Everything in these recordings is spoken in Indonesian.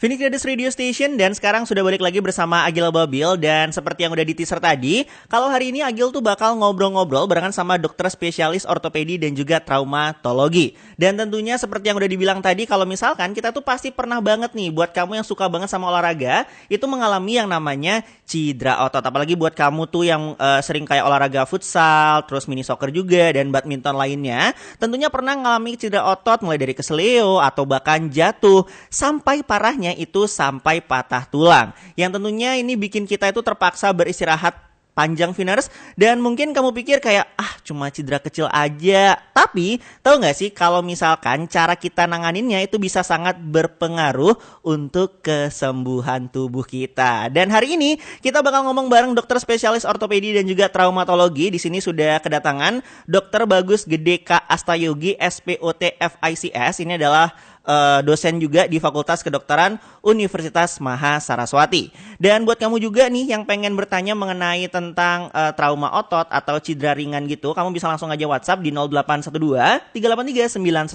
Phoenix Gadis Radio Station, dan sekarang sudah balik lagi bersama Agil Babil. Dan seperti yang udah di-teaser tadi, kalau hari ini Agil tuh bakal ngobrol-ngobrol barengan sama dokter spesialis ortopedi dan juga traumatologi. Dan tentunya seperti yang udah dibilang tadi, kalau misalkan kita tuh pasti pernah banget nih, buat kamu yang suka banget sama olahraga, itu mengalami yang namanya cedera otot. Apalagi buat kamu tuh yang sering kayak olahraga futsal, terus mini soccer juga, dan badminton lainnya, tentunya pernah mengalami cedera otot mulai dari keseleo atau bahkan jatuh, sampai parahnya itu sampai patah tulang. Yang tentunya ini bikin kita itu terpaksa beristirahat panjang, Viners. Dan mungkin kamu pikir kayak, cuma cedera kecil aja. Tapi tahu gak sih kalau misalkan cara kita nanganinnya itu bisa sangat berpengaruh untuk kesembuhan tubuh kita. Dan hari ini kita bakal ngomong bareng dokter spesialis ortopedi dan juga traumatologi. Di sini sudah kedatangan Dr. Bagus Gede K. Astayogi, SPOT FICS. Ini adalah dosen juga di Fakultas Kedokteran Universitas Maha Saraswati. Dan buat kamu juga nih yang pengen bertanya mengenai tentang trauma otot atau cedera ringan gitu, kamu bisa langsung aja WhatsApp di 0812 383 9100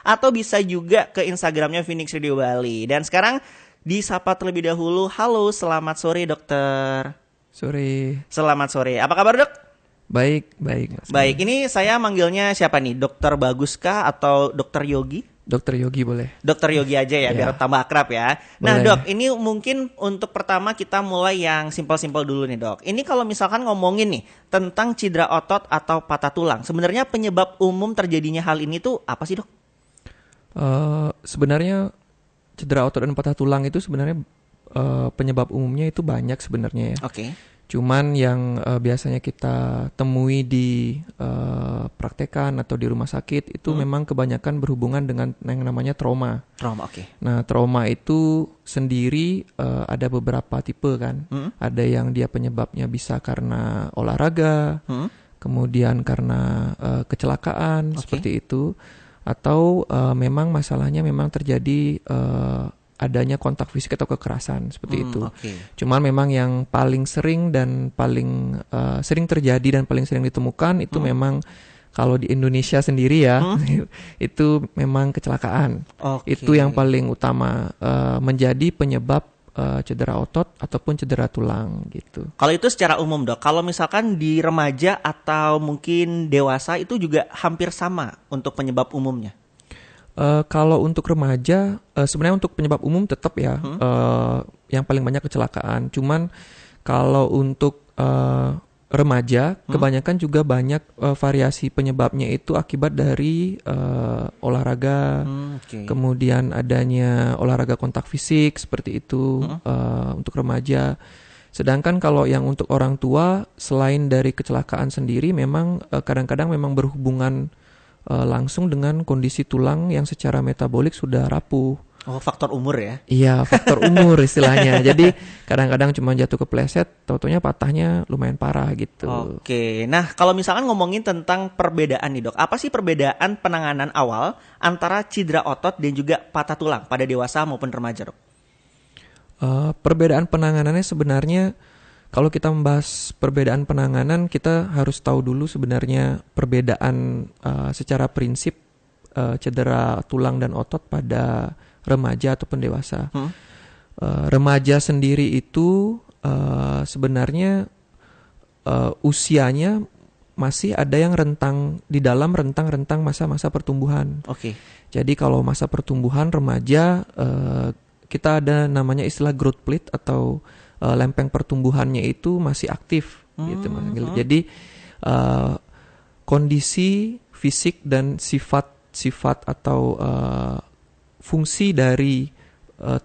atau bisa juga ke Instagramnya Phoenix Radio Bali. Dan sekarang disapa terlebih dahulu. Halo, selamat sore dokter. Sore. Selamat sore. Apa kabar dok? Baik, Mas. Baik, ini saya manggilnya siapa nih? Dokter Bagus kah atau Dokter Yogi? Dokter Yogi boleh. Dokter Yogi aja ya, biar tambah akrab ya. Nah boleh. dok, ini mungkin untuk pertama kita mulai yang simpel-simpel dulu nih dok. Ini kalau misalkan ngomongin nih tentang cedera otot atau patah tulang, sebenarnya penyebab umum terjadinya hal ini tuh apa sih dok? Sebenarnya cedera otot dan patah tulang itu sebenarnya penyebab umumnya itu banyak sebenarnya ya. Oke. Cuman yang biasanya kita temui di praktekan atau di rumah sakit itu memang kebanyakan berhubungan dengan yang namanya trauma. Trauma, oke. Nah, trauma itu sendiri ada beberapa tipe kan. Ada yang dia penyebabnya bisa karena olahraga, kemudian karena kecelakaan seperti itu, atau memang masalahnya memang terjadi adanya kontak fisik atau kekerasan seperti itu. Okay. Cuman memang yang paling sering dan paling sering terjadi dan paling sering ditemukan itu memang kalau di Indonesia sendiri ya, itu memang kecelakaan. Okay. Itu yang paling utama menjadi penyebab cedera otot ataupun cedera tulang gitu. Kalau itu secara umum dok, kalau misalkan di remaja atau mungkin dewasa itu juga hampir sama untuk penyebab umumnya? Kalau untuk remaja, sebenarnya untuk penyebab umum tetap ya, yang paling banyak kecelakaan. Cuman kalau untuk remaja, kebanyakan juga banyak variasi penyebabnya itu akibat dari olahraga, kemudian adanya olahraga kontak fisik seperti itu untuk remaja. Sedangkan kalau yang untuk orang tua, selain dari kecelakaan sendiri, memang kadang-kadang memang berhubungan langsung dengan kondisi tulang yang secara metabolik sudah rapuh. Oh, faktor umur ya? Iya, faktor umur istilahnya. Jadi kadang-kadang cuma jatuh kepleset, tau-taunya patahnya lumayan parah gitu. Oke, nah kalau misalkan ngomongin tentang perbedaan nih dok, apa sih perbedaan penanganan awal antara cedera otot dan juga patah tulang pada dewasa maupun remaja dok? Perbedaan penanganannya sebenarnya, kalau kita membahas perbedaan penanganan, kita harus tahu dulu sebenarnya perbedaan secara prinsip cedera tulang dan otot pada remaja ataupun dewasa. Remaja sendiri itu sebenarnya usianya masih ada yang di dalam rentang masa-masa pertumbuhan. Oke. Jadi kalau masa pertumbuhan remaja, kita ada namanya istilah growth plate atau lempeng pertumbuhannya itu masih aktif gitu Mas. Jadi kondisi fisik dan sifat atau fungsi dari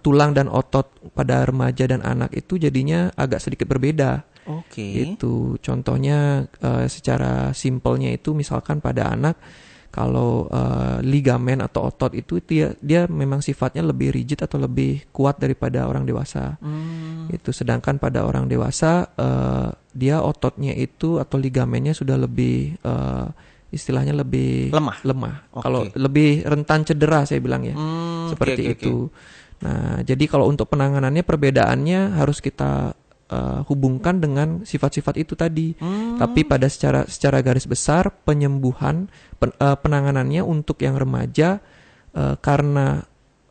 tulang dan otot pada remaja dan anak itu jadinya agak sedikit berbeda. Oke. Itu contohnya secara simpelnya itu misalkan pada anak, kalau ligamen atau otot itu dia memang sifatnya lebih rigid atau lebih kuat daripada orang dewasa. Itu sedangkan pada orang dewasa dia ototnya itu atau ligamennya sudah lebih istilahnya lebih lemah. Okay. Kalau lebih rentan cedera saya bilang ya. Seperti itu. Nah, jadi kalau untuk penanganannya perbedaannya harus kita hubungkan dengan sifat-sifat itu tadi. Tapi pada secara garis besar penyembuhan penanganannya untuk yang remaja karena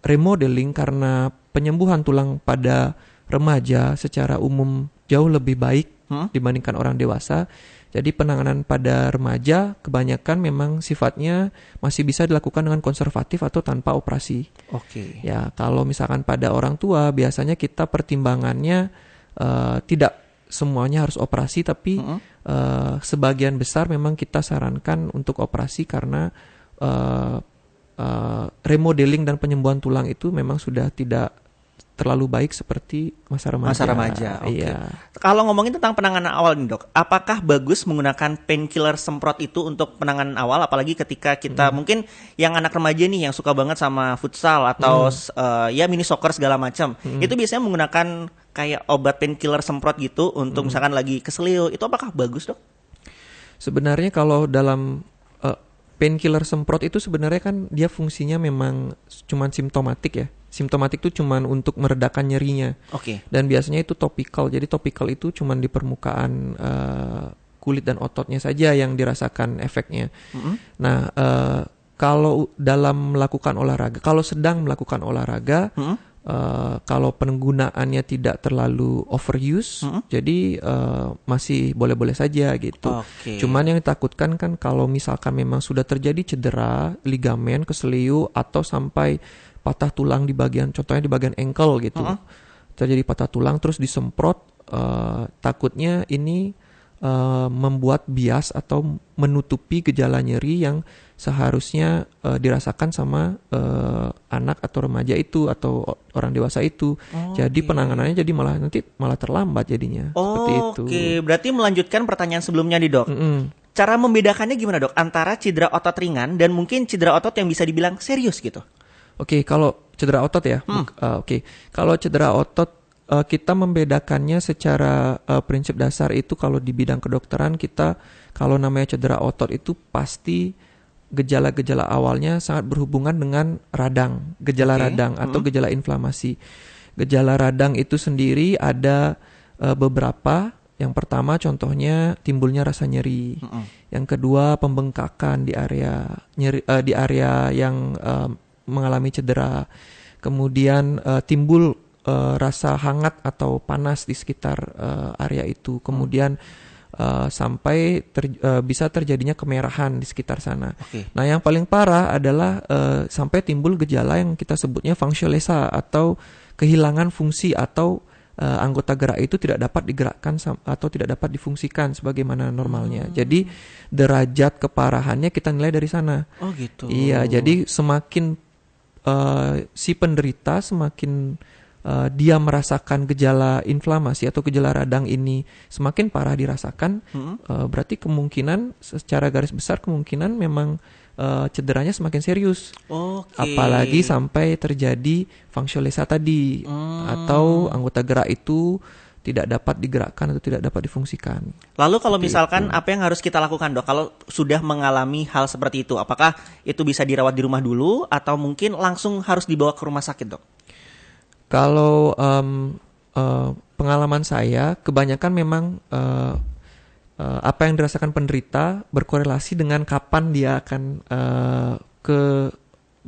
remodeling karena penyembuhan tulang pada remaja secara umum jauh lebih baik dibandingkan orang dewasa. Jadi penanganan pada remaja kebanyakan memang sifatnya masih bisa dilakukan dengan konservatif atau tanpa operasi. Oke. Ya, kalau misalkan pada orang tua biasanya kita pertimbangannya tidak semuanya harus operasi, tapi sebagian besar memang kita sarankan untuk operasi karena remodeling dan penyembuhan tulang itu memang sudah tidak terlalu baik seperti masa remaja. Masa remaja, oke. Iya. Kalau ngomongin tentang penanganan awal nih dok, apakah bagus menggunakan painkiller semprot itu untuk penanganan awal, apalagi ketika kita mungkin yang anak remaja nih yang suka banget sama futsal atau ya mini soccer segala macam, itu biasanya menggunakan kayak obat painkiller semprot gitu untuk misalkan lagi keselio, itu apakah bagus dok? Sebenarnya kalau dalam painkiller semprot itu sebenarnya kan dia fungsinya memang cuman simptomatik ya. Simptomatik itu cuman untuk meredakan nyerinya. Oke. Dan biasanya itu topikal. Jadi topikal itu cuman di permukaan kulit dan ototnya saja yang dirasakan efeknya. Nah, kalau dalam melakukan olahraga, kalau sedang melakukan olahraga, kalau penggunaannya tidak terlalu overuse, jadi masih boleh-boleh saja gitu. Oke. Cuman yang ditakutkan kan kalau misalkan memang sudah terjadi cedera, ligamen, keselio, atau sampai patah tulang di bagian, contohnya di bagian ankle gitu, terjadi patah tulang terus disemprot, takutnya ini membuat bias atau menutupi gejala nyeri yang seharusnya dirasakan sama anak atau remaja itu atau orang dewasa itu. Jadi penanganannya jadi malah terlambat jadinya. Seperti itu. Oke, berarti melanjutkan pertanyaan sebelumnya nih dok. Cara membedakannya gimana dok antara cedera otot ringan dan mungkin cedera otot yang bisa dibilang serius gitu? Oke, kalau cedera otot ya. Kalau cedera otot kita membedakannya secara prinsip dasar itu kalau di bidang kedokteran kita kalau namanya cedera otot itu pasti gejala-gejala awalnya sangat berhubungan dengan radang, gejala radang atau gejala inflamasi. Gejala radang itu sendiri ada beberapa. Yang pertama contohnya timbulnya rasa nyeri. Yang kedua pembengkakan di area nyeri di area yang mengalami cedera. Kemudian timbul rasa hangat atau panas di sekitar area itu. Kemudian sampai bisa terjadinya kemerahan di sekitar sana. Nah, yang paling parah adalah sampai timbul gejala yang kita sebutnya fungsiolesa atau kehilangan fungsi atau anggota gerak itu tidak dapat digerakkan atau tidak dapat difungsikan sebagaimana normalnya. Jadi derajat keparahannya kita nilai dari sana. Oh gitu. Iya, jadi semakin si penderita semakin dia merasakan gejala inflamasi atau gejala radang ini semakin parah dirasakan, berarti kemungkinan secara garis besar kemungkinan memang cederanya semakin serius. Apalagi sampai terjadi fungsiolesa tadi atau anggota gerak itu tidak dapat digerakkan atau tidak dapat difungsikan. Lalu kalau misalkan apa yang harus kita lakukan dok kalau sudah mengalami hal seperti itu? Apakah itu bisa dirawat di rumah dulu atau mungkin langsung harus dibawa ke rumah sakit dok? Kalau pengalaman saya kebanyakan memang apa yang dirasakan penderita berkorelasi dengan kapan dia akan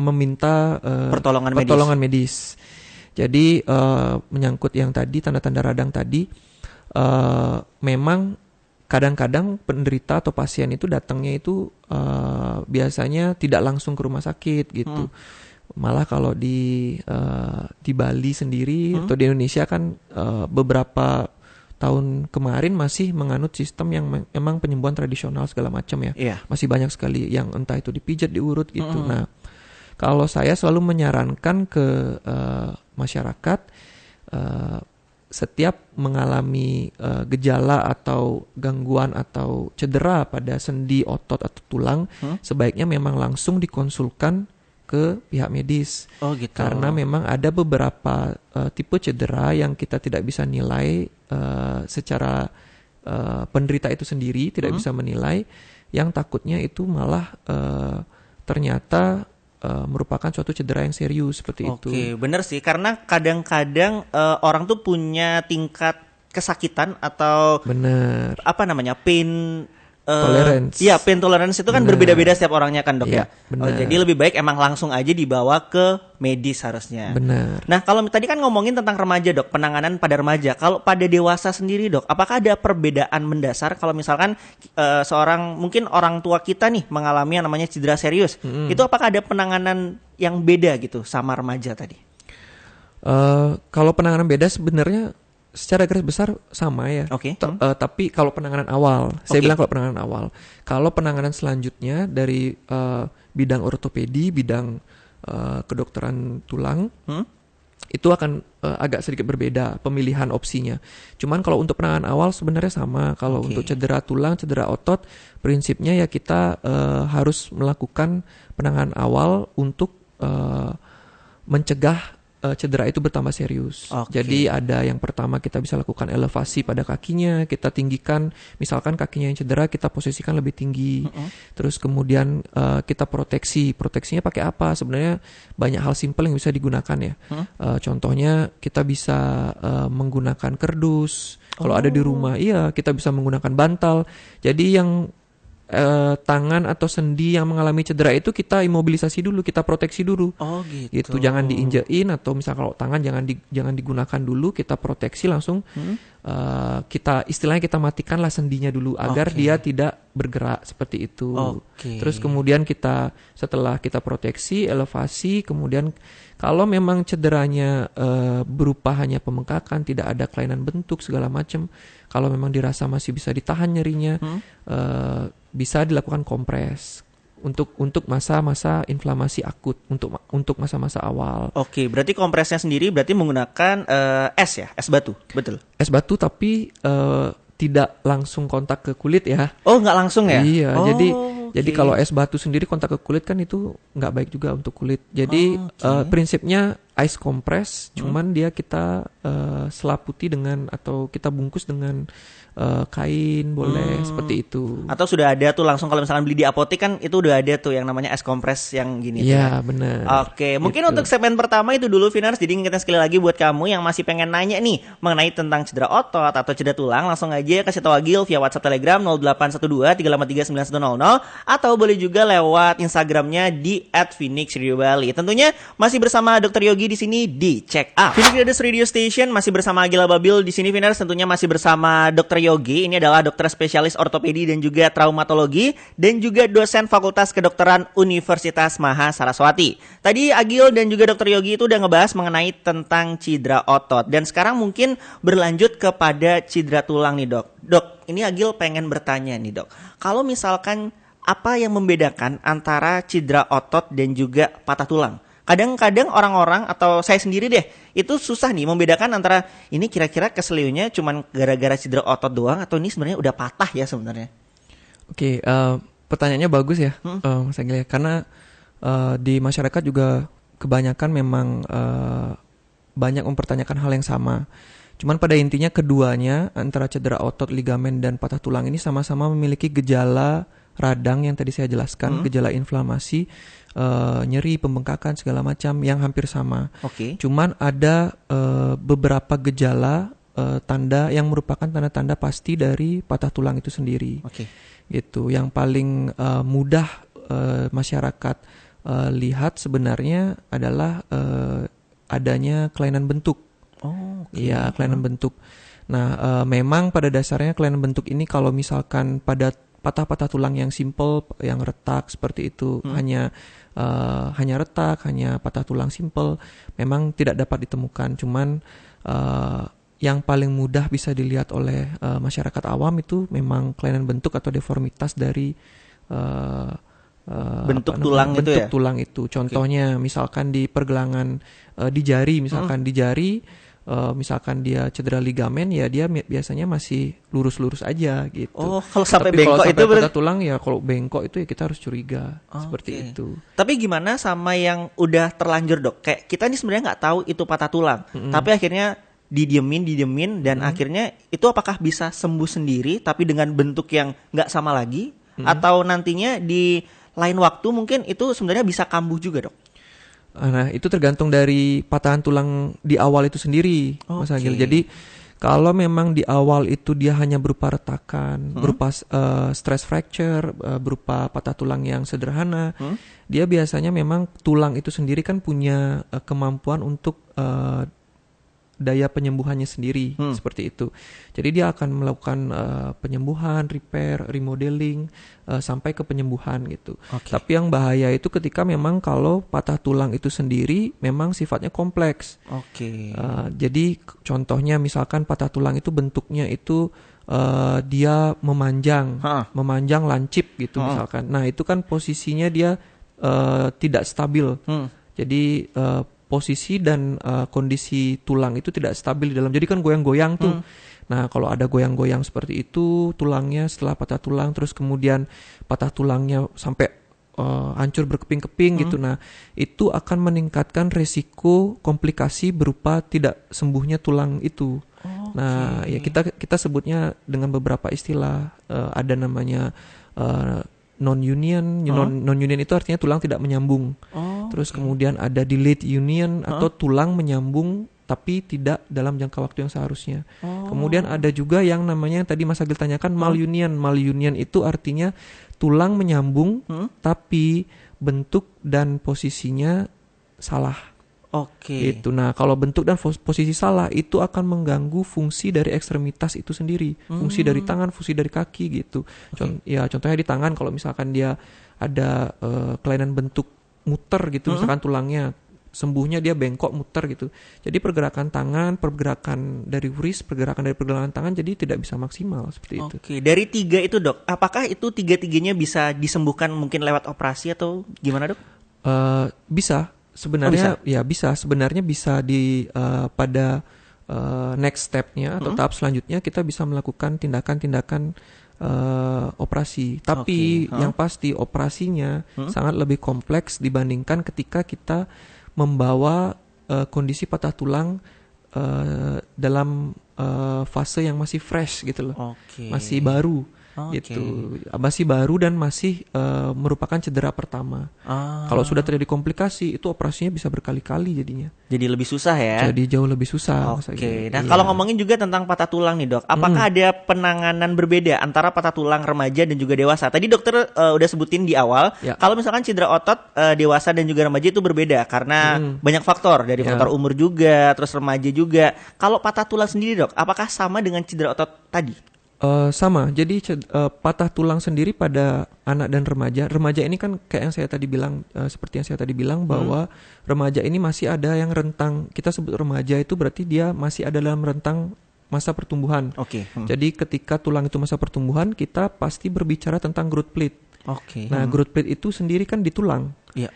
meminta pertolongan medis. Jadi menyangkut yang tadi tanda-tanda radang tadi, memang kadang-kadang penderita atau pasien itu datangnya itu biasanya tidak langsung ke rumah sakit gitu. Malah kalau di Bali sendiri atau di Indonesia kan beberapa tahun kemarin masih menganut sistem yang memang penyembuhan tradisional segala macam ya. Masih banyak sekali yang entah itu dipijat, diurut gitu. Nah, kalau saya selalu menyarankan ke masyarakat setiap mengalami gejala atau gangguan atau cedera pada sendi, otot atau tulang, sebaiknya memang langsung dikonsulkan ke pihak medis. Gitu. Karena memang ada beberapa tipe cedera yang kita tidak bisa nilai secara penderita itu sendiri, tidak bisa menilai, yang takutnya itu malah ternyata merupakan suatu cedera yang serius seperti itu. Oke, benar sih. Karena kadang-kadang orang tuh punya tingkat kesakitan atau pain tolerance. Iya, pain tolerance itu kan Benar. berbeda-beda setiap orangnya kan dok Iya, ya. benar. Jadi lebih baik emang langsung aja dibawa ke medis harusnya. Benar. Nah kalau tadi kan ngomongin tentang remaja dok, penanganan pada remaja. Kalau pada dewasa sendiri dok, apakah ada perbedaan mendasar kalau misalkan seorang mungkin orang tua kita nih mengalami yang namanya cedera serius, itu apakah ada penanganan yang beda gitu sama remaja tadi? Kalau penanganan beda sebenarnya secara garis besar sama ya. Oke. Tapi kalau penanganan awal, saya Oke. bilang kalau penanganan awal. Kalau penanganan selanjutnya dari bidang ortopedi, bidang kedokteran tulang, itu akan agak sedikit berbeda pemilihan opsinya. Cuman kalau untuk penanganan awal sebenarnya sama. Kalau Oke. untuk cedera tulang, cedera otot, prinsipnya ya kita harus melakukan penanganan awal untuk mencegah cedera itu bertambah serius. Oke. Jadi ada yang pertama kita bisa lakukan elevasi pada kakinya, kita tinggikan, misalkan kakinya yang cedera kita posisikan lebih tinggi. Terus kemudian kita proteksi. Proteksinya pakai apa? Sebenarnya banyak hal simpel yang bisa digunakan ya. Contohnya kita bisa menggunakan kerdus. Kalau ada di rumah, iya kita bisa menggunakan bantal. Jadi yang tangan atau sendi yang mengalami cedera itu kita imobilisasi dulu, kita proteksi dulu. Oh gitu. Itu jangan diinjekin, atau misal kalau tangan jangan digunakan dulu, kita proteksi langsung. Kita istilahnya kita matikan lah sendinya dulu agar Oke. dia tidak bergerak seperti itu. Oke. Terus kemudian kita setelah kita proteksi, elevasi, kemudian kalau memang cederanya berupa hanya pembengkakan, tidak ada kelainan bentuk segala macam, kalau memang dirasa masih bisa ditahan nyerinya, bisa dilakukan kompres untuk masa-masa inflamasi akut, untuk masa-masa awal. Oke, berarti kompresnya sendiri berarti menggunakan es ya, es batu, betul? Es batu tapi tidak langsung kontak ke kulit ya. Oh nggak langsung ya? Iya, Oh, jadi oke. kalau es batu sendiri kontak ke kulit kan itu nggak baik juga untuk kulit. Jadi prinsipnya ice compress, cuman dia kita selaputi dengan atau kita bungkus dengan kain boleh seperti itu. Atau sudah ada tuh langsung kalau misalkan beli di apotek kan itu udah ada tuh yang namanya es kompres yang gini tuh ya. Iya benar. Oke, mungkin Gitu. untuk segmen pertama itu dulu Vinars. Jadi ingetin sekali lagi buat kamu yang masih pengen nanya nih mengenai tentang cedera otot atau cedera tulang, langsung aja kasih tahu Agil via WhatsApp Telegram 0812 383 9100 atau boleh juga lewat Instagramnya di @phoenixradiobali. Tentunya masih bersama Dr. Yogi di sini di Check Up. Phoenix Radio Station masih bersama Agil Ababil di sini Vinars. Tentunya masih bersama Dr. Yogi. Ini adalah dokter spesialis ortopedi dan juga traumatologi dan juga dosen Fakultas Kedokteran Universitas Maha Saraswati. Tadi Agil dan juga Dr. Yogi itu udah ngebahas mengenai tentang cedera otot dan sekarang mungkin berlanjut kepada cedera tulang nih dok. Dok, ini Agil pengen bertanya nih dok. Kalau misalkan apa yang membedakan antara cedera otot dan juga patah tulang? Kadang-kadang orang-orang atau saya sendiri deh itu susah nih membedakan antara ini kira-kira keseliunya cuman gara-gara cedera otot doang atau ini sebenarnya udah patah ya sebenarnya. Oke, pertanyaannya bagus ya, Mas Agil ya. Karena di masyarakat juga kebanyakan memang banyak mempertanyakan hal yang sama. Cuman pada intinya keduanya antara cedera otot, ligamen dan patah tulang ini sama-sama memiliki gejala radang yang tadi saya jelaskan, gejala inflamasi, nyeri, pembengkakan segala macam yang hampir sama. Oke. Cuman ada beberapa gejala tanda yang merupakan tanda-tanda pasti dari patah tulang itu sendiri. Oke. Gitu. Yang paling mudah masyarakat lihat sebenarnya adalah adanya kelainan bentuk. Oh, oke. Iya, kelainan bentuk. Nah, memang pada dasarnya kelainan bentuk ini kalau misalkan pada patah-patah tulang yang simple, yang retak seperti itu, hanya retak, hanya patah tulang simple, memang tidak dapat ditemukan. Cuman yang paling mudah bisa dilihat oleh masyarakat awam itu memang kelainan bentuk atau deformitas dari Bentuk tulang itu bentuk ya? tulang itu. Contohnya misalkan di pergelangan di jari, misalkan di jari, misalkan dia cedera ligamen, ya dia biasanya masih lurus-lurus aja gitu. Oh, kalau sampai Tapi bengkok kalau itu sampai berarti patah tulang ya, kalau bengkok itu ya kita harus curiga seperti Oke. itu. Tapi gimana sama yang udah terlanjur dok? Kayak kita nih sebenarnya nggak tahu itu patah tulang, tapi akhirnya didiemin dan akhirnya itu apakah bisa sembuh sendiri tapi dengan bentuk yang nggak sama lagi atau nantinya di lain waktu mungkin itu sebenarnya bisa kambuh juga dok? Nah, itu tergantung dari patahan tulang di awal itu sendiri, Mas Oke. Agil. Jadi Kalau memang di awal itu dia hanya berupa retakan, berupa stress fracture, berupa patah tulang yang sederhana, dia biasanya memang tulang itu sendiri kan punya kemampuan untuk daya penyembuhannya sendiri seperti itu. Jadi dia akan melakukan penyembuhan, repair, remodeling sampai ke penyembuhan gitu. Tapi yang bahaya itu ketika memang kalau patah tulang itu sendiri memang sifatnya kompleks. Jadi contohnya misalkan patah tulang itu bentuknya itu dia memanjang lancip gitu misalkan. Nah itu kan posisinya dia tidak stabil. Jadi posisi dan kondisi tulang itu tidak stabil di dalam. Jadi kan goyang-goyang tuh. Nah, kalau ada goyang-goyang seperti itu, tulangnya setelah patah tulang, terus kemudian patah tulangnya sampai hancur berkeping-keping gitu. Nah, itu akan meningkatkan resiko komplikasi berupa tidak sembuhnya tulang itu. Nah, ya kita sebutnya dengan beberapa istilah. Ada namanya non-union. Non-union itu artinya tulang tidak menyambung. Terus kemudian ada delayed union atau tulang menyambung tapi tidak dalam jangka waktu yang seharusnya. Kemudian ada juga yang namanya yang tadi Mas Agil tanyakan malunion. Malunion itu artinya tulang menyambung tapi bentuk dan posisinya salah. Itu. Nah, kalau bentuk dan posisi salah itu akan mengganggu fungsi dari ekstremitas itu sendiri, fungsi dari tangan, fungsi dari kaki gitu. Contohnya di tangan kalau misalkan dia ada kelainan bentuk muter gitu, misalkan tulangnya sembuhnya dia bengkok muter gitu. Jadi pergerakan tangan, pergerakan dari wrist, pergerakan dari pergelangan tangan jadi tidak bisa maksimal seperti itu. Dari 3 itu dok, apakah itu 3-3-nya bisa disembuhkan mungkin lewat operasi atau gimana dok? Bisa. Sebenarnya sebenarnya bisa di pada next step-nya atau tahap selanjutnya kita bisa melakukan tindakan-tindakan operasi. Tapi yang pasti operasinya sangat lebih kompleks dibandingkan ketika kita membawa kondisi patah tulang dalam fase yang masih fresh gitu loh. Masih baru. Gitu. Masih baru dan masih merupakan cedera pertama. Kalau sudah terjadi komplikasi itu operasinya bisa berkali-kali jadinya. Jadi lebih susah ya. Jadi jauh lebih susah. Nah, kalau ngomongin juga tentang patah tulang nih, Dok. Apakah ada penanganan berbeda antara patah tulang remaja dan juga dewasa? Tadi dokter udah sebutin di awal, kalau misalkan cedera otot dewasa dan juga remaja itu berbeda karena banyak faktor, dari faktor umur juga, terus remaja juga. Kalau patah tulang sendiri, Dok, apakah sama dengan cedera otot tadi? Sama, jadi patah tulang sendiri pada anak dan remaja. Remaja ini kan kayak yang saya tadi bilang, seperti yang saya tadi bilang bahwa remaja ini masih ada yang rentang. Kita sebut remaja itu berarti dia masih ada dalam rentang masa pertumbuhan. Jadi ketika tulang itu masa pertumbuhan, kita pasti berbicara tentang growth plate. Nah, growth plate itu sendiri kan di tulang. Iya.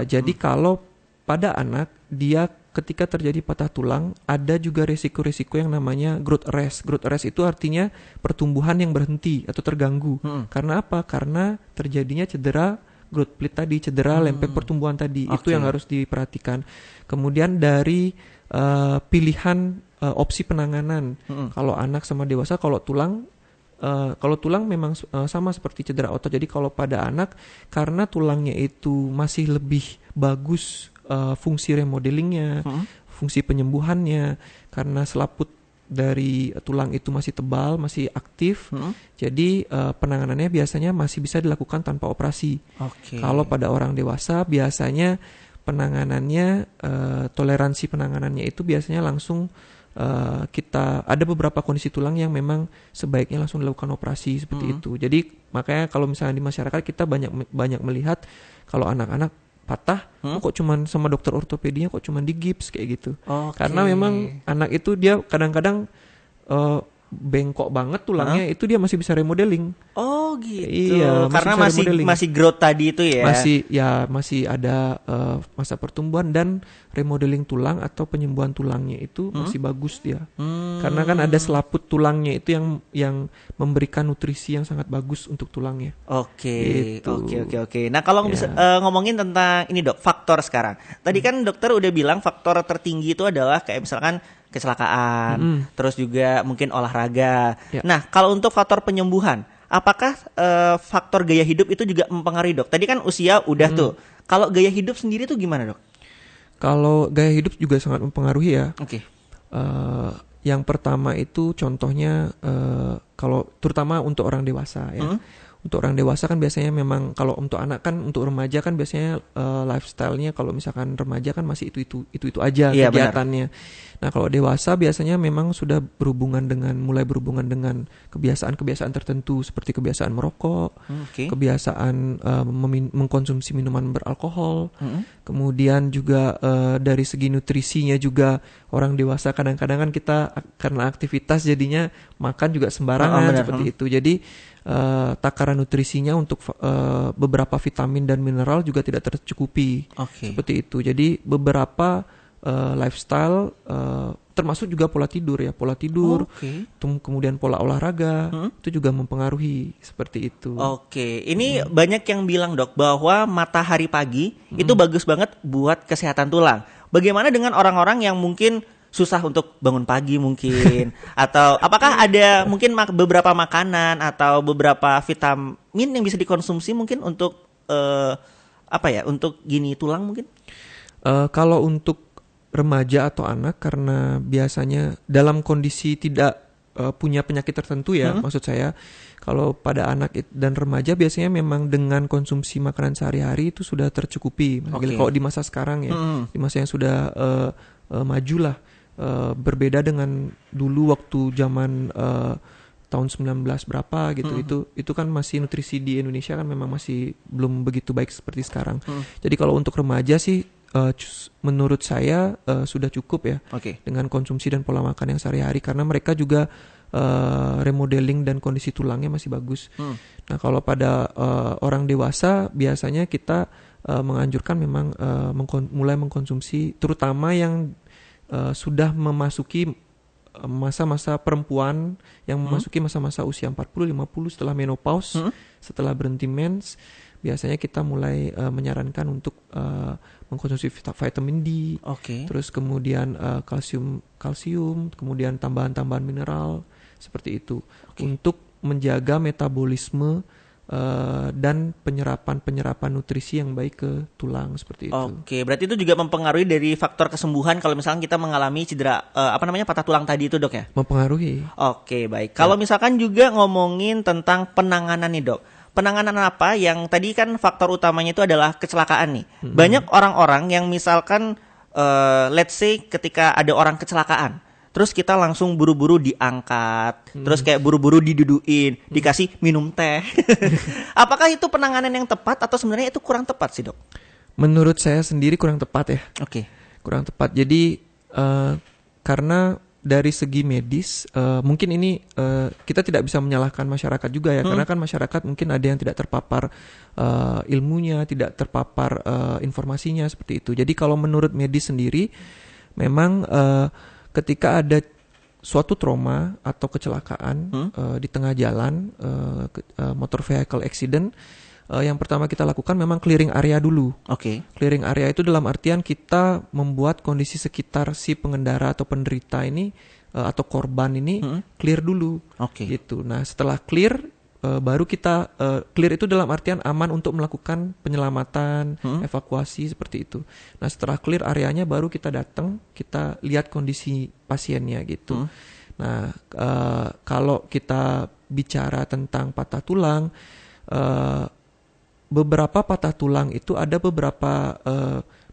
Jadi kalau pada anak dia ketika terjadi patah tulang, ada juga resiko-resiko yang namanya growth arrest. Growth arrest itu artinya pertumbuhan yang berhenti atau terganggu. Karena apa? Karena terjadinya cedera growth plate tadi, cedera lempeng pertumbuhan tadi. Itu yang harus diperhatikan. Kemudian dari pilihan opsi penanganan. Kalau anak sama dewasa, kalau tulang memang sama seperti cedera otot. Jadi kalau pada anak, karena tulangnya itu masih lebih bagus fungsi remodelingnya, fungsi penyembuhannya, karena selaput dari tulang itu masih tebal, masih aktif, jadi penanganannya biasanya masih bisa dilakukan tanpa operasi. Kalau pada orang dewasa biasanya penanganannya, toleransi penanganannya itu biasanya langsung kita ada beberapa kondisi tulang yang memang sebaiknya langsung dilakukan operasi seperti itu. Jadi makanya kalau misalnya di masyarakat kita banyak melihat kalau anak-anak patah, kok cuman sama dokter ortopedinya kok cuman di gips kayak gitu. Karena memang anak itu dia kadang-kadang bengkok banget tulangnya, itu dia masih bisa remodeling. Gitu. Iya, karena masih growth tadi itu ya. Masih ada masa pertumbuhan dan remodeling tulang atau penyembuhan tulangnya itu masih bagus dia. Karena kan ada selaput tulangnya itu yang memberikan nutrisi yang sangat bagus untuk tulangnya. Oke. Nah, kalau ngomongin tentang ini, Dok, faktor sekarang. Tadi kan dokter udah bilang faktor tertinggi itu adalah kayak misalkan kecelakaan, terus juga mungkin olahraga. Nah, kalau untuk faktor penyembuhan, apakah faktor gaya hidup itu juga mempengaruhi, Dok? Tadi kan usia udah tuh. Kalau gaya hidup sendiri tuh gimana, Dok? Kalau gaya hidup juga sangat mempengaruhi ya. Yang pertama itu contohnya kalau terutama untuk orang dewasa ya. Untuk orang dewasa kan biasanya memang, kalau untuk anak kan, untuk remaja kan biasanya lifestyle-nya, kalau misalkan remaja kan masih itu aja Iya, kegiatannya. Nah, kalau dewasa biasanya memang sudah mulai berhubungan dengan kebiasaan-kebiasaan tertentu seperti kebiasaan merokok, kebiasaan mengkonsumsi minuman beralkohol. Kemudian juga dari segi nutrisinya juga, orang dewasa kadang-kadang kan kita karena aktivitas jadinya makan juga sembarangan seperti itu. Jadi takaran nutrisinya untuk beberapa vitamin dan mineral juga tidak tercukupi. Seperti itu. Jadi beberapa lifestyle termasuk juga pola tidur, kemudian pola olahraga itu juga mempengaruhi seperti itu. Ini banyak yang bilang, Dok, bahwa matahari pagi itu bagus banget buat kesehatan tulang. Bagaimana dengan orang-orang yang mungkin susah untuk bangun pagi mungkin, atau apakah ada mungkin beberapa makanan atau beberapa vitamin yang bisa dikonsumsi mungkin untuk untuk gini tulang mungkin? Kalau untuk remaja atau anak, karena biasanya dalam kondisi tidak punya penyakit tertentu ya, maksud saya, kalau pada anak dan remaja biasanya memang dengan konsumsi makanan sehari-hari itu sudah tercukupi. Kalau di masa sekarang ya, di masa yang sudah maju lah. Berbeda dengan dulu waktu zaman tahun 19 berapa gitu, itu kan masih nutrisi di Indonesia kan memang masih belum begitu baik seperti sekarang. Jadi kalau untuk remaja sih menurut saya sudah cukup ya, dengan konsumsi dan pola makan yang sehari-hari, karena mereka juga remodeling dan kondisi tulangnya masih bagus. Nah, kalau pada orang dewasa biasanya kita menganjurkan memang mulai mengkonsumsi, terutama yang sudah memasuki masa-masa perempuan yang memasuki masa-masa usia 40-50 setelah menopause, setelah berhenti mens, biasanya kita mulai menyarankan untuk mengkonsumsi vitamin D, terus kemudian kalsium, kemudian tambahan-tambahan mineral seperti itu, untuk menjaga metabolisme dan penyerapan nutrisi yang baik ke tulang seperti itu. Berarti itu juga mempengaruhi dari faktor kesembuhan kalau misalkan kita mengalami cedera patah tulang tadi itu, Dok ya? Mempengaruhi. Baik. Kalau misalkan juga ngomongin tentang penanganan nih, Dok. Penanganan apa yang tadi kan faktor utamanya itu adalah kecelakaan nih. Banyak orang-orang yang misalkan let's say ketika ada orang kecelakaan, terus kita langsung buru-buru diangkat, terus kayak buru-buru diduduin, dikasih minum teh. Apakah itu penanganan yang tepat atau sebenarnya itu kurang tepat sih, Dok? Menurut saya sendiri kurang tepat ya. Kurang tepat. Jadi karena dari segi medis, mungkin ini kita tidak bisa menyalahkan masyarakat juga ya, karena kan masyarakat mungkin ada yang tidak terpapar ilmunya, tidak terpapar informasinya seperti itu. Jadi kalau menurut medis sendiri, memang ketika ada suatu trauma atau kecelakaan di tengah jalan, motor vehicle accident, yang pertama kita lakukan memang clearing area dulu. Clearing area itu dalam artian kita membuat kondisi sekitar si pengendara atau penderita ini atau korban ini clear dulu. Gitu. Nah, setelah clear, baru kita clear itu dalam artian aman untuk melakukan penyelamatan, evakuasi seperti itu. Nah, setelah clear areanya baru kita datang, kita lihat kondisi pasiennya gitu. Nah, kalau kita bicara tentang patah tulang, beberapa patah tulang itu ada beberapa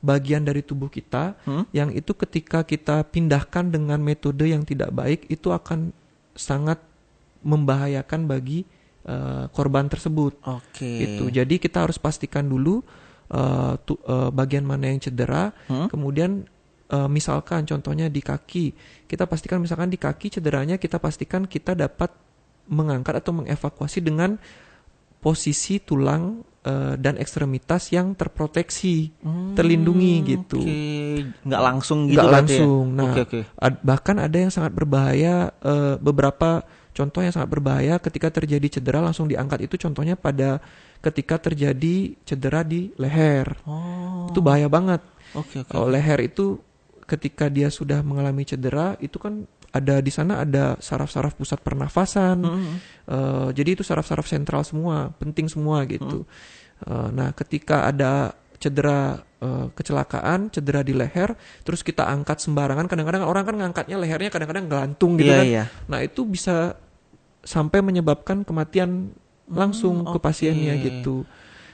bagian dari tubuh kita yang itu ketika kita pindahkan dengan metode yang tidak baik itu akan sangat membahayakan bagi korban tersebut. Gitu. Jadi kita harus pastikan dulu bagian mana yang cedera, kemudian misalkan contohnya di kaki, kita pastikan misalkan di kaki cederanya, kita pastikan kita dapat mengangkat atau mengevakuasi dengan posisi tulang dan ekstremitas yang terproteksi, terlindungi gitu. Nggak langsung gitu. Nggak langsung. Ya? Nah, bahkan ada yang sangat berbahaya, beberapa contoh yang sangat berbahaya ketika terjadi cedera langsung diangkat itu contohnya pada ketika terjadi cedera di leher. Itu bahaya banget. Kalau leher itu ketika dia sudah mengalami cedera itu kan ada di sana ada saraf-saraf pusat pernafasan. Jadi itu saraf-saraf sentral semua, penting semua gitu. Nah, ketika ada cedera kecelakaan, cedera di leher, terus kita angkat sembarangan. Kadang-kadang orang kan ngangkatnya lehernya kadang-kadang gelantung gitu kan. Iya. Nah itu bisa sampai menyebabkan kematian langsung ke pasiennya gitu.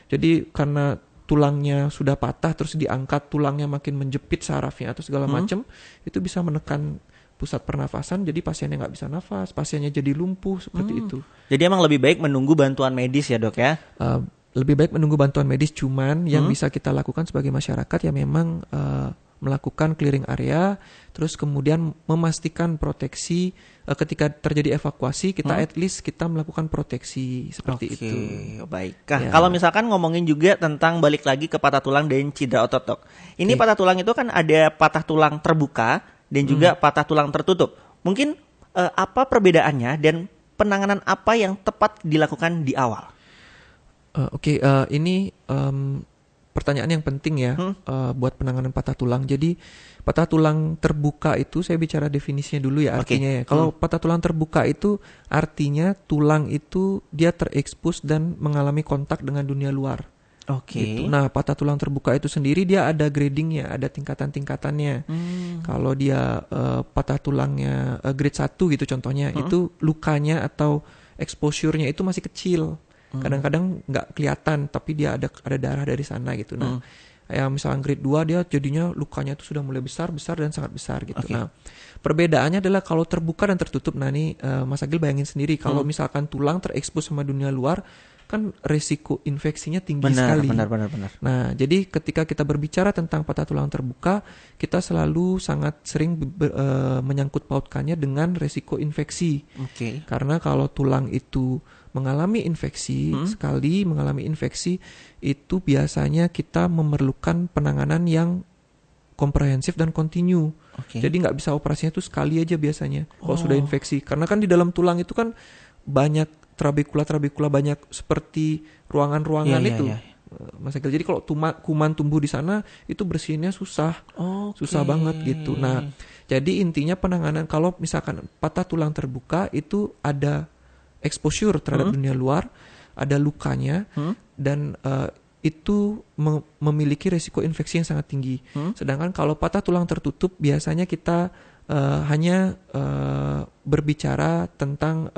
Jadi karena tulangnya sudah patah terus diangkat, tulangnya makin menjepit sarafnya atau segala macam, itu bisa menekan pusat pernafasan, jadi pasiennya nggak bisa nafas, pasiennya jadi lumpuh seperti itu. Jadi emang lebih baik menunggu bantuan medis ya dok ya? Lebih baik menunggu bantuan medis, cuman yang bisa kita lakukan sebagai masyarakat ya memang melakukan clearing area, terus kemudian memastikan proteksi ketika terjadi evakuasi, kita at least kita melakukan proteksi seperti itu. Baik. Nah, kalau misalkan ngomongin juga tentang balik lagi ke patah tulang dan cedera otot dok. Ini patah tulang itu kan ada patah tulang terbuka dan juga patah tulang tertutup. Mungkin apa perbedaannya dan penanganan apa yang tepat dilakukan di awal? Ini pertanyaan yang penting ya buat penanganan patah tulang. Jadi patah tulang terbuka itu saya bicara definisinya dulu ya artinya ya. Kalau patah tulang terbuka itu artinya tulang itu dia terekspos dan mengalami kontak dengan dunia luar. Gitu. Nah, patah tulang terbuka itu sendiri dia ada gradingnya, ada tingkatan-tingkatannya. Kalau dia patah tulangnya grade 1 gitu contohnya, itu lukanya atau exposure-nya itu masih kecil. Kadang-kadang nggak kelihatan, tapi dia ada darah dari sana gitu. Nah, yang misalnya grade 2 dia jadinya lukanya itu sudah mulai besar dan sangat besar gitu. Nah, perbedaannya adalah kalau terbuka dan tertutup. Nah, ini Mas Agil bayangin sendiri kalau misalkan tulang terekspos sama dunia luar, kan resiko infeksinya tinggi sekali. Benar. Nah, jadi ketika kita berbicara tentang patah tulang terbuka, kita selalu sangat sering menyangkut pautkannya dengan resiko infeksi. Karena kalau tulang itu mengalami infeksi, sekali mengalami infeksi, itu biasanya kita memerlukan penanganan yang komprehensif dan kontinu. Jadi nggak bisa operasinya itu sekali aja biasanya kalau sudah infeksi. Karena kan di dalam tulang itu kan banyak trabekula banyak seperti ruangan-ruangan itu. Mas Agil. Jadi kalau kuman tumbuh di sana itu bersihinnya susah banget gitu. Nah, jadi intinya penanganan kalau misalkan patah tulang terbuka itu ada exposure terhadap dunia luar, ada lukanya dan itu memiliki resiko infeksi yang sangat tinggi. Sedangkan kalau patah tulang tertutup biasanya kita hanya berbicara tentang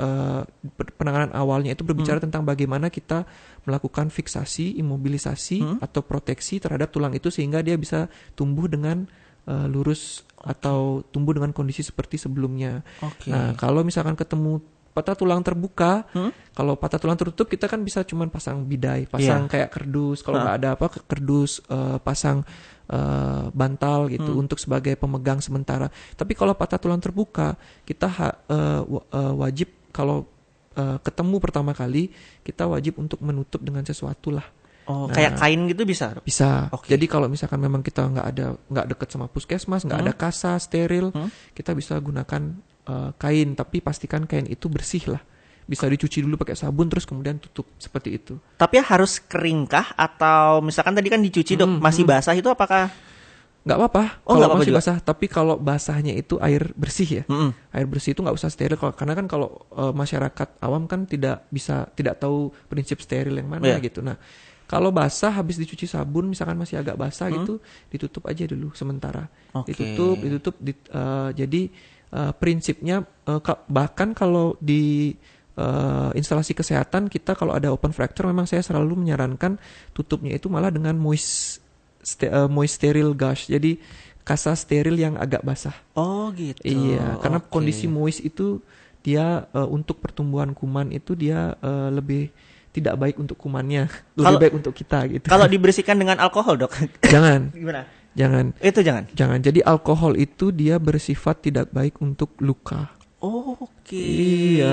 penanganan awalnya itu berbicara tentang bagaimana kita melakukan fiksasi, imobilisasi atau proteksi terhadap tulang itu sehingga dia bisa tumbuh dengan lurus atau tumbuh dengan kondisi seperti sebelumnya. Nah, kalau misalkan ketemu patah tulang terbuka, kalau patah tulang tertutup kita kan bisa cuman pasang bidai, pasang kayak kerdus, kalau nggak ada apa kerdus, pasang bantal gitu untuk sebagai pemegang sementara. Tapi kalau patah tulang terbuka kita wajib kalau ketemu pertama kali kita wajib untuk menutup dengan sesuatu lah. Kayak kain gitu bisa? Bisa. Jadi kalau misalkan memang kita nggak dekat sama puskesmas, nggak ada kasa steril, kita bisa gunakan kain, tapi pastikan kain itu bersih lah. Bisa dicuci dulu pakai sabun terus kemudian tutup seperti itu. Tapi harus keringkah atau misalkan tadi kan dicuci dok masih basah itu apakah? Nggak apa-apa kalau masih basah, tapi kalau basahnya itu air bersih ya. Air bersih itu nggak usah steril karena kan kalau masyarakat awam kan tidak tahu prinsip steril yang mana gitu. Nah, kalau basah habis dicuci sabun misalkan masih agak basah gitu, ditutup aja dulu sementara. Ditutup jadi prinsipnya bahkan kalau di instalasi kesehatan kita kalau ada open fracture memang saya selalu menyarankan tutupnya itu malah dengan moist sterile gauze. Jadi kasa steril yang agak basah. Gitu. Iya, karena kondisi moist itu dia untuk pertumbuhan kuman itu dia lebih tidak baik untuk kumannya, lebih baik untuk kita gitu. Kalau dibersihkan dengan alkohol, dok? Jangan. Gimana? Jangan. Itu jangan. Jangan. Jadi alkohol itu dia bersifat tidak baik untuk luka. Iya.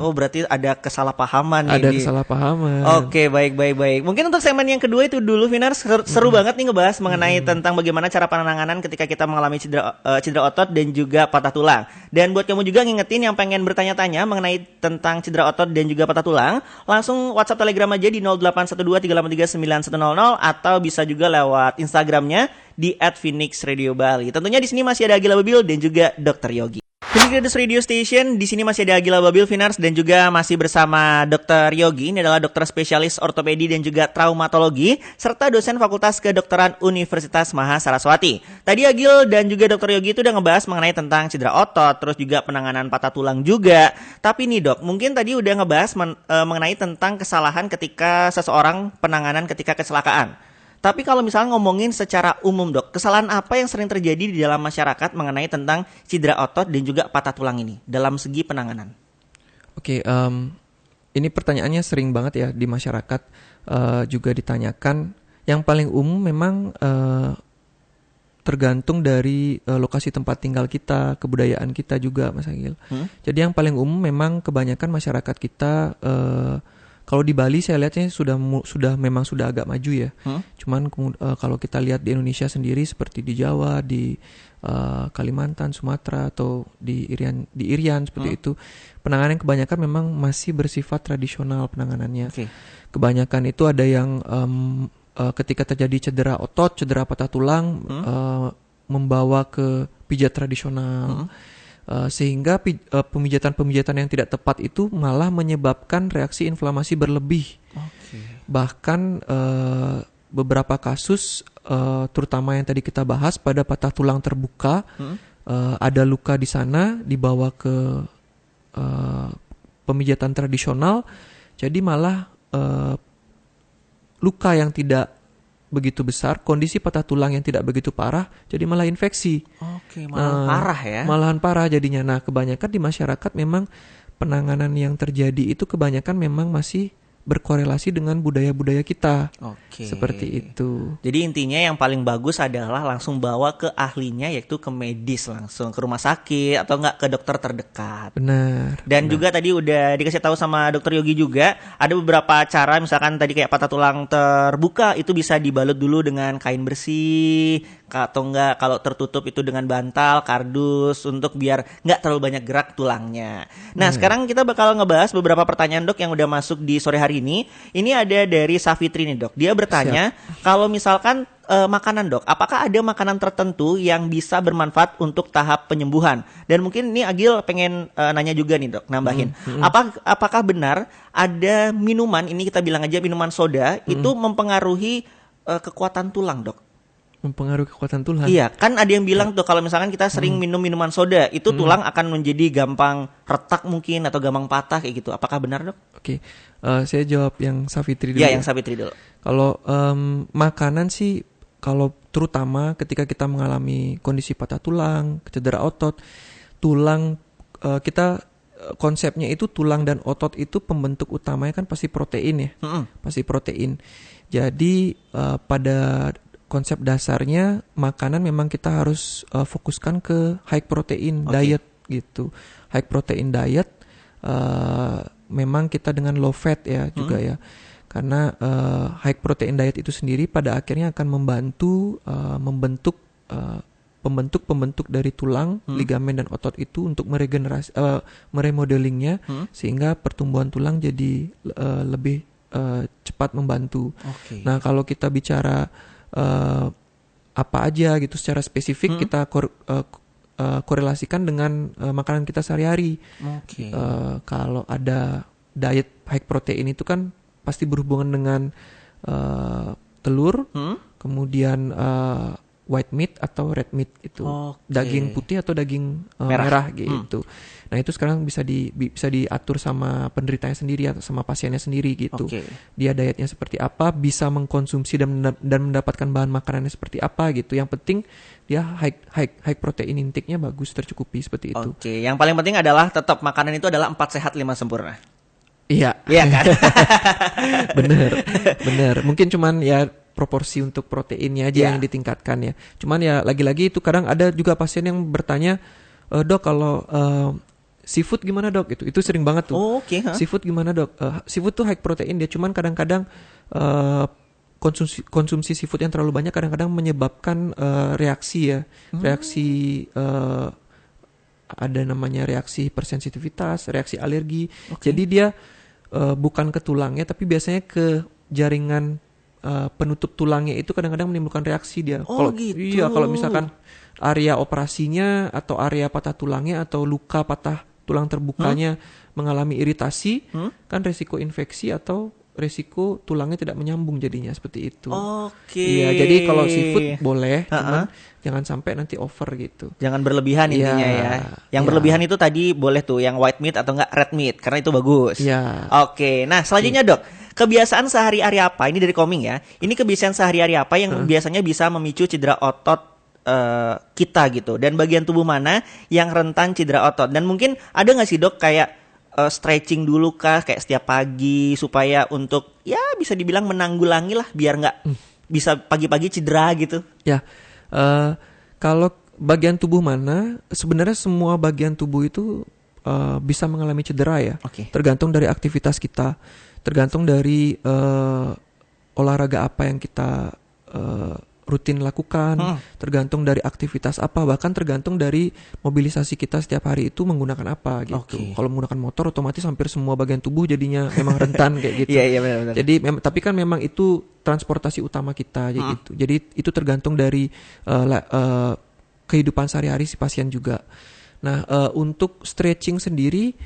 Berarti ada kesalahpahaman Ada ini. kesalahpahaman. Baik. Mungkin untuk segmen yang kedua itu dulu, Vinar. Seru banget nih ngebahas mengenai tentang bagaimana cara penanganan ketika kita mengalami cedera otot dan juga patah tulang. Dan buat kamu juga ngingetin yang pengen bertanya-tanya mengenai tentang cedera otot dan juga patah tulang, langsung WhatsApp Telegram aja di 0812383900 atau bisa juga lewat Instagramnya di @phoenixradiobali. Tentunya di sini masih ada Agila Babil dan juga Dr. Yogi. Vinigradus Radio Station, di sini masih ada Agila Babil Finars dan juga masih bersama Dr. Yogi. Ini adalah dokter spesialis ortopedi dan juga traumatologi serta dosen Fakultas Kedokteran Universitas Mahasaraswati. Tadi Agil dan juga Dr. Yogi itu udah ngebahas mengenai tentang cedera otot, terus juga penanganan patah tulang juga. Tapi nih Dok, mungkin tadi udah ngebahas mengenai tentang kesalahan ketika seseorang penanganan ketika kecelakaan. Tapi kalau misalnya ngomongin secara umum Dok, kesalahan apa yang sering terjadi di dalam masyarakat mengenai tentang cedera otot dan juga patah tulang ini dalam segi penanganan? Oke, ini pertanyaannya sering banget ya di masyarakat, juga ditanyakan. Yang paling umum memang tergantung dari lokasi tempat tinggal kita, kebudayaan kita juga Mas Agil. Jadi yang paling umum memang kebanyakan masyarakat kita, kalau di Bali saya lihatnya memang sudah agak maju ya. Cuman kalau kita lihat di Indonesia sendiri seperti di Jawa, di Kalimantan, Sumatera atau di Irian seperti itu, penanganan kebanyakan memang masih bersifat tradisional penanganannya. Kebanyakan itu ada yang ketika terjadi cedera otot, cedera patah tulang, membawa ke pijat tradisional. Sehingga pemijatan-pemijatan yang tidak tepat itu malah menyebabkan reaksi inflamasi berlebih. Bahkan beberapa kasus, terutama yang tadi kita bahas pada patah tulang terbuka, ada luka di sana, dibawa ke pemijatan tradisional, jadi malah luka yang tidak begitu besar, kondisi patah tulang yang tidak begitu parah, jadi malah infeksi. Malahan parah ya? Malahan parah jadinya. Nah, kebanyakan di masyarakat memang penanganan yang terjadi itu kebanyakan memang masih berkorelasi dengan budaya-budaya kita. Seperti itu. Jadi intinya yang paling bagus adalah langsung bawa ke ahlinya, yaitu ke medis langsung, ke rumah sakit atau enggak ke dokter terdekat. Benar. Dan juga tadi udah dikasih tahu sama Dokter Yogi juga, ada beberapa cara, misalkan tadi kayak patah tulang terbuka itu bisa dibalut dulu dengan kain bersih, atau enggak kalau tertutup itu dengan bantal, kardus, untuk biar enggak terlalu banyak gerak tulangnya. Nah, sekarang kita bakal ngebahas beberapa pertanyaan Dok yang udah masuk di sore hari ini. Ini ada dari Safitri nih Dok. Dia bertanya, kalau misalkan makanan Dok, apakah ada makanan tertentu yang bisa bermanfaat untuk tahap penyembuhan? Dan mungkin ini Agil pengen nanya juga nih Dok, nambahin. Apakah benar ada minuman, ini kita bilang aja minuman soda, itu mempengaruhi kekuatan tulang Dok? Mempengaruhi kekuatan tulang. Iya, kan ada yang bilang tuh kalau misalkan kita sering minum minuman soda, itu tulang akan menjadi gampang retak mungkin atau gampang patah kayak gitu. Apakah benar Dok? Oke, saya jawab yang Safitri dulu. Iya, yang Safitri dulu. Kalau makanan sih, kalau terutama ketika kita mengalami kondisi patah tulang, cedera otot, tulang kita konsepnya itu tulang dan otot itu pembentuk utamanya kan pasti protein ya, pasti protein. Jadi pada konsep dasarnya makanan memang kita harus fokuskan ke high protein diet gitu. High protein diet, memang kita dengan low fat ya juga ya. Karena high protein diet itu sendiri pada akhirnya akan membantu membentuk pembentuk dari tulang, ligamen dan otot itu untuk meregenerasi, meremodelingnya, sehingga pertumbuhan tulang jadi lebih cepat membantu. Nah, kalau kita bicara apa aja gitu secara spesifik, kita korelasikan dengan makanan kita sehari-hari. Kalau ada diet high protein itu kan pasti berhubungan dengan telur, kemudian white meat atau red meat itu, daging putih atau daging merah gitu. Nah, itu sekarang bisa diatur sama penderitanya sendiri atau sama pasiennya sendiri gitu. Dia dietnya seperti apa, bisa mengkonsumsi dan mendapatkan bahan makanannya seperti apa gitu. Yang penting dia high protein intake-nya bagus, tercukupi seperti itu. Yang paling penting adalah tetap makanan itu adalah 4 sehat 5 sempurna. Iya kan? Bener. Mungkin cuman ya proporsi untuk proteinnya aja yang ditingkatkan ya. Cuman ya lagi-lagi itu kadang ada juga pasien yang bertanya, Dok kalau seafood gimana Dok? Itu sering banget tuh. Seafood gimana Dok? Seafood tuh high protein dia, cuman kadang-kadang konsumsi seafood yang terlalu banyak kadang-kadang menyebabkan reaksi ya. Reaksi ada namanya reaksi hipersensitivitas, reaksi alergi. Jadi dia bukan ke tulangnya tapi biasanya ke jaringan penutup tulangnya itu kadang-kadang menimbulkan reaksi dia. Oh, Kalau gitu. iya, kalau misalkan area operasinya atau area patah tulangnya atau luka patah tulang terbukanya mengalami iritasi, kan resiko infeksi atau resiko tulangnya tidak menyambung jadinya seperti itu. Oke. Iya, jadi kalau seafood boleh, cuman jangan sampai nanti over gitu. Jangan berlebihan Iya, intinya ya. Yang iya. berlebihan itu tadi boleh tuh yang white meat atau enggak red meat karena itu bagus. Iya. Oke. Nah, selanjutnya Dok, kebiasaan sehari-hari apa? Ini dari Koming ya. Ini kebiasaan sehari-hari apa yang biasanya bisa memicu cedera otot kita gitu, dan bagian tubuh mana yang rentan cedera otot? Dan mungkin ada nggak sih Dok kayak stretching dulu kah kayak setiap pagi supaya untuk ya bisa dibilang menanggulangi lah biar nggak bisa pagi-pagi cedera gitu. Ya, kalau bagian tubuh mana, sebenarnya semua bagian tubuh itu bisa mengalami cedera ya. Oke. Tergantung dari aktivitas kita, tergantung dari olahraga apa yang kita rutin lakukan, tergantung dari aktivitas apa, bahkan tergantung dari mobilisasi kita setiap hari itu menggunakan apa gitu. Oke. Kalau menggunakan motor, otomatis hampir semua bagian tubuh jadinya memang rentan kayak gitu. Iya benar-benar. Jadi tapi kan memang itu transportasi utama kita gitu. Jadi itu tergantung dari kehidupan sehari-hari si pasien juga. Nah, untuk stretching sendiri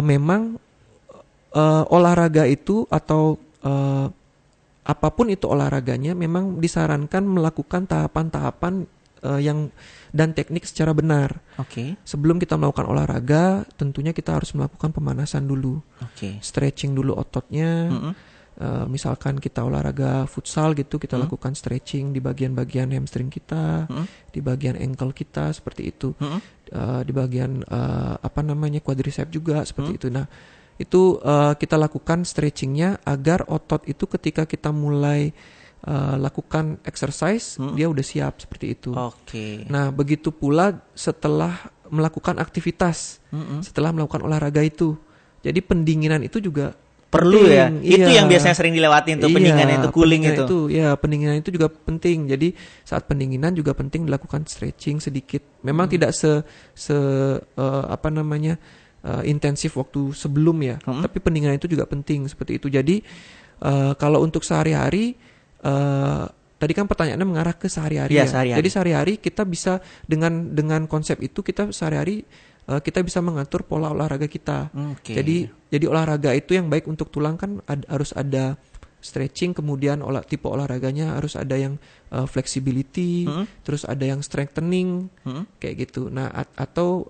memang olahraga itu atau apapun itu olahraganya memang disarankan melakukan tahapan-tahapan yang dan teknik secara benar. Oke. Sebelum kita melakukan olahraga, tentunya kita harus melakukan pemanasan dulu. Oke. Stretching dulu ototnya. Misalkan kita olahraga futsal gitu, kita lakukan stretching di bagian-bagian hamstring kita, di bagian ankle kita seperti itu, di bagian quadricep juga seperti itu. Nah, itu kita lakukan stretchingnya agar otot itu ketika kita mulai lakukan exercise, dia udah siap seperti itu. Oke. Nah, begitu pula setelah melakukan aktivitas, setelah melakukan olahraga itu. Jadi pendinginan itu juga Perlu penting. ya. Itu Iya. yang biasanya sering dilewatin tuh, pendinginan itu, cooling pendinginan itu. Ya, pendinginan itu juga penting. Jadi saat pendinginan juga penting dilakukan stretching sedikit. Memang tidak intensif waktu sebelum ya. Tapi pendinginan itu juga penting seperti itu. Jadi kalau untuk sehari-hari, tadi kan pertanyaannya mengarah ke sehari-hari Iya, ya. sehari-hari. Jadi sehari-hari kita bisa dengan konsep itu kita sehari-hari kita bisa mengatur pola olahraga kita. Oke. Jadi olahraga itu yang baik untuk tulang kan harus ada stretching, kemudian tipe olahraganya harus ada yang flexibility, terus ada yang strengthening, kayak gitu. Nah, atau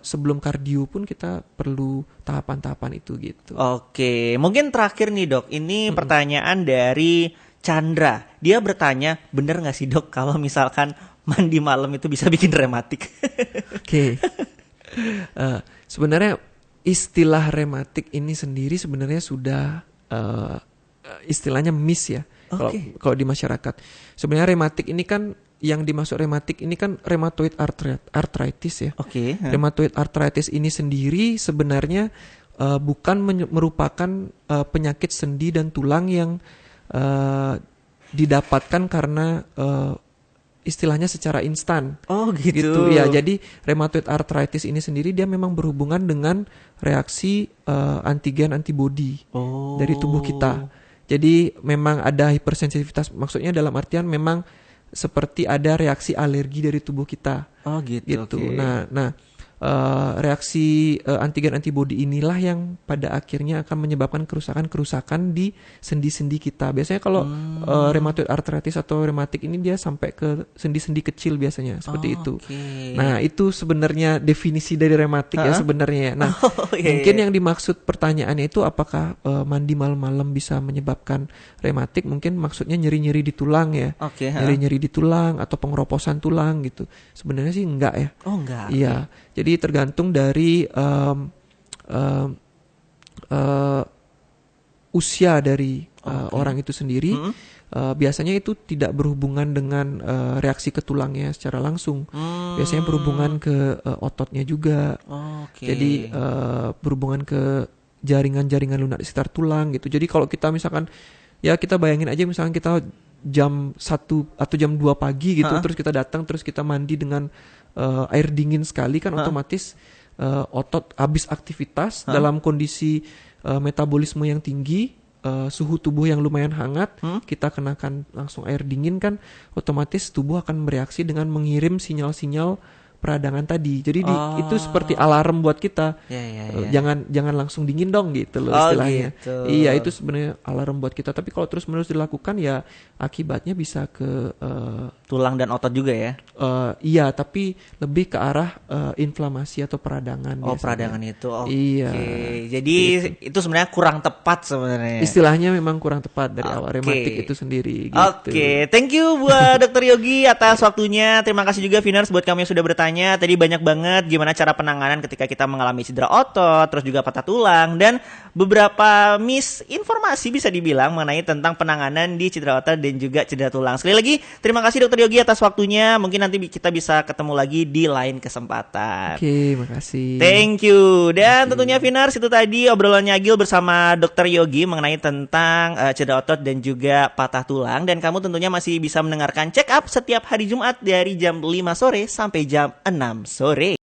sebelum kardio pun kita perlu tahapan-tahapan itu gitu. Oke, mungkin terakhir nih Dok, ini pertanyaan dari Chandra. Dia bertanya, bener nggak sih Dok kalau misalkan mandi malam itu bisa bikin rematik? Oke. Sebenarnya istilah rematik ini sendiri sebenarnya sudah istilahnya miss ya. Kalau di masyarakat. Sebenarnya rematik ini kan yang dimaksud rematik ini kan rheumatoid arthritis ya. Oke. Rheumatoid arthritis ini sendiri sebenarnya bukan merupakan penyakit sendi dan tulang yang didapatkan karena istilahnya secara instan. Oh gitu. Ya, jadi rheumatoid arthritis ini sendiri dia memang berhubungan dengan reaksi antigen antibody dari tubuh kita. Jadi memang ada hipersensitivitas, maksudnya dalam artian memang seperti ada reaksi alergi dari tubuh kita. Oh gitu. Okay. Nah, reaksi antigen antibody inilah yang pada akhirnya akan menyebabkan kerusakan di sendi-sendi kita. Biasanya kalau rheumatoid arthritis atau rematik ini dia sampai ke sendi-sendi kecil biasanya seperti itu. Okay. Nah, itu sebenarnya definisi dari rematik ya sebenarnya. Nah, mungkin yang dimaksud pertanyaannya itu apakah mandi malam-malam bisa menyebabkan rematik? Mungkin maksudnya nyeri-nyeri di tulang ya. Nyeri-nyeri di tulang atau pengeroposan tulang gitu. Sebenarnya sih enggak ya. Oh enggak. Iya. Jadi tergantung dari usia dari orang itu sendiri. Biasanya itu tidak berhubungan dengan reaksi ke tulangnya secara langsung. Biasanya berhubungan ke ototnya juga. Jadi berhubungan ke jaringan-jaringan lunak di sekitar tulang gitu. Jadi kalau kita misalkan ya kita bayangin aja misalkan kita jam 1 atau jam 2 pagi gitu, terus kita datang terus kita mandi dengan air dingin sekali kan otomatis otot habis aktivitas dalam kondisi metabolisme yang tinggi, suhu tubuh yang lumayan hangat, kita kenakan langsung air dingin kan, otomatis tubuh akan bereaksi dengan mengirim sinyal-sinyal peradangan tadi. Jadi itu seperti alarm buat kita. Jangan langsung dingin dong gitu loh istilahnya. Gitu. Iya, itu sebenarnya alarm buat kita. Tapi kalau terus-menerus dilakukan ya akibatnya bisa ke tulang dan otot juga ya. Iya, tapi lebih ke arah inflamasi atau peradangan. Oh, biasanya. peradangan itu. Oke. Iya. Jadi itu sebenarnya kurang tepat sebenarnya. Istilahnya memang kurang tepat dari awal rematik itu sendiri gitu. Oke, thank you buat Dokter Yogi atas waktunya. Terima kasih juga Vinars buat kamu yang sudah bertanya. Tadi banyak banget gimana cara penanganan ketika kita mengalami cedera otot, terus juga patah tulang, dan beberapa misinformasi bisa dibilang mengenai tentang penanganan di cedera otot dan juga cedera tulang. Sekali lagi, terima kasih Dokter Yogi atas waktunya. Mungkin nanti kita bisa ketemu lagi di lain kesempatan. Oke, makasih. Thank you. Dan tentunya Vinars, itu tadi obrolannya Agil bersama Dokter Yogi mengenai tentang cedera otot dan juga patah tulang. Dan kamu tentunya masih bisa mendengarkan check up setiap hari Jumat dari jam 5 sore sampai jam 6 sore.